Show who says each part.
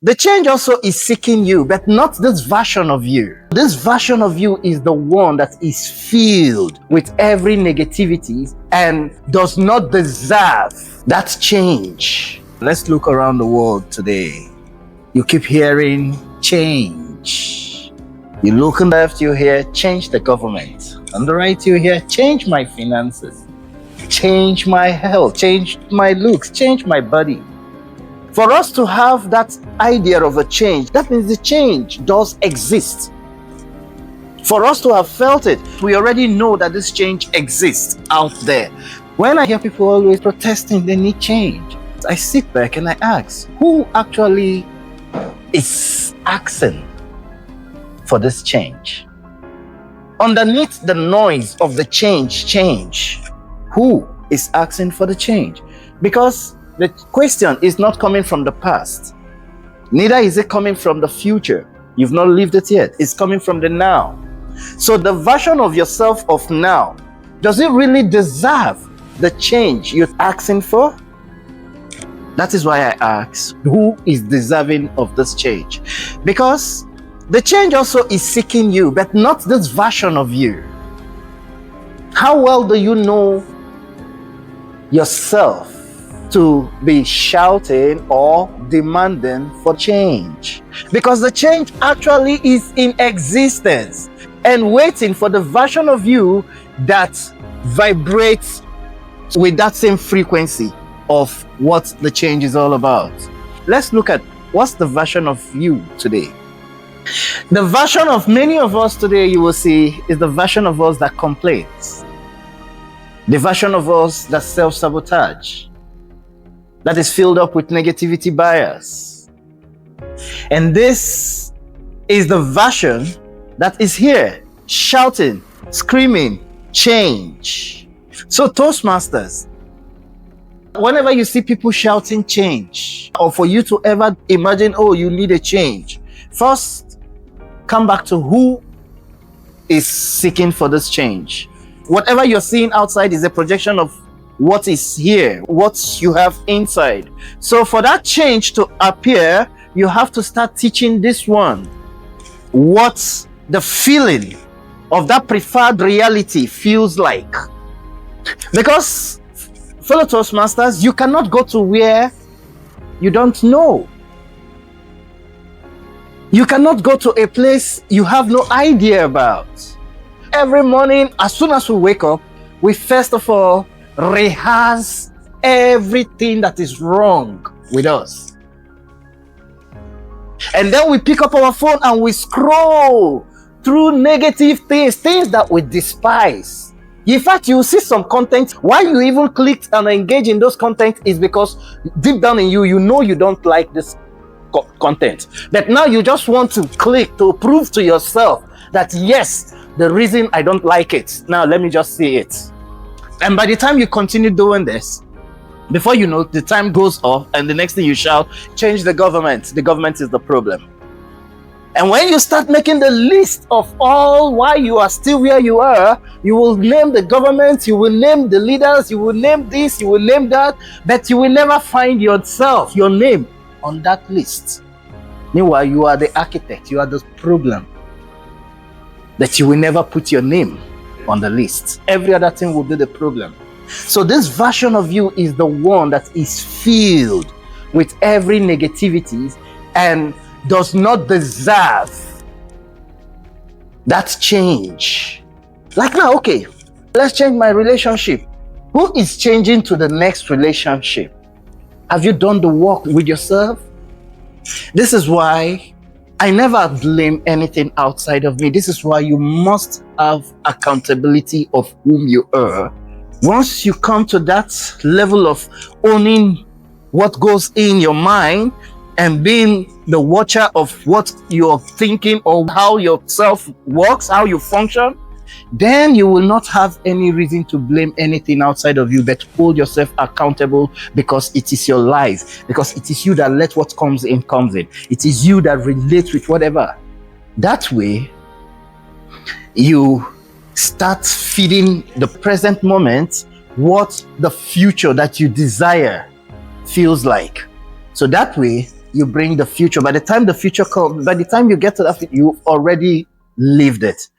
Speaker 1: The change also is seeking you, but not this version of you. This version of you is the one that is filled with every negativity and does not deserve that change. Let's look around the world today. You keep hearing change. You look on the left, you hear change the government. On the right, you hear change my finances, change my health, change my looks, change my body. For us to have that idea of a change, that means the change does exist. For us to have felt it, we already know that this change exists out there. When I hear people always protesting they need change, I sit back and I ask, who actually is asking for this change? Underneath the noise of the change, who is asking for the change? Because the question is not coming from the past. Neither is it coming from the future. You've not lived it yet. It's coming from the now. So the version of yourself of now, does it really deserve the change you're asking for? That is why I ask, who is deserving of this change? Because the change also is seeking you, but not this version of you. How well do you know yourself to be shouting or demanding for change? Because the change actually is in existence and waiting for the version of you that vibrates with that same frequency of what the change is all about. Let's look at what's the version of you today. The version of many of us today, you will see, is the version of us that complains, the version of us that self-sabotage, that is filled up with negativity bias. And this is the version that is here, shouting, screaming, change. So Toastmasters, whenever you see people shouting change, or for you to ever imagine, oh, you need a change, first come back to who is seeking for this change. Whatever you're seeing outside is a projection of what is here, what you have inside. So for that change to appear, you have to start teaching this one what the feeling of that preferred reality feels like. Because, fellow Toastmasters, you cannot go to where you don't know. You cannot go to a place you have no idea about. Every morning, as soon as we wake up, we first of all rehearse everything that is wrong with us. And then we pick up our phone and we scroll through negative things that we despise. In fact, you see some content, why you even clicked and engage in those content is because deep down in you, you know you don't like this content. But now you just want to click to prove to yourself that yes, the reason I don't like it, now let me just see it. And by the time you continue doing this, before you know, the time goes off and the next thing you shout, change the government. The government is the problem. And when you start making the list of all why you are still where you are, you will name the government, you will name the leaders, you will name this, you will name that, but you will never find yourself, your name on that list. Meanwhile, you are the architect, you are the problem, that you will never put your name on the list. Every other thing will be the problem. So this version of you is the one that is filled with every negativity and does not deserve that change. Like now, okay, let's change my relationship. Who is changing to the next relationship? Have you done the work with yourself? This is why I never blame anything outside of me. This is why you must have accountability of whom you are. Once you come to that level of owning what goes in your mind and being the watcher of what you're thinking or how yourself works, how you function, then you will not have any reason to blame anything outside of you, but hold yourself accountable because it is your life, because it is you that let what comes in comes in. It is you that relates with whatever. That way, you start feeding the present moment what the future that you desire feels like. So that way, you bring the future. By the time the future comes, by the time you get to that, you've already lived it.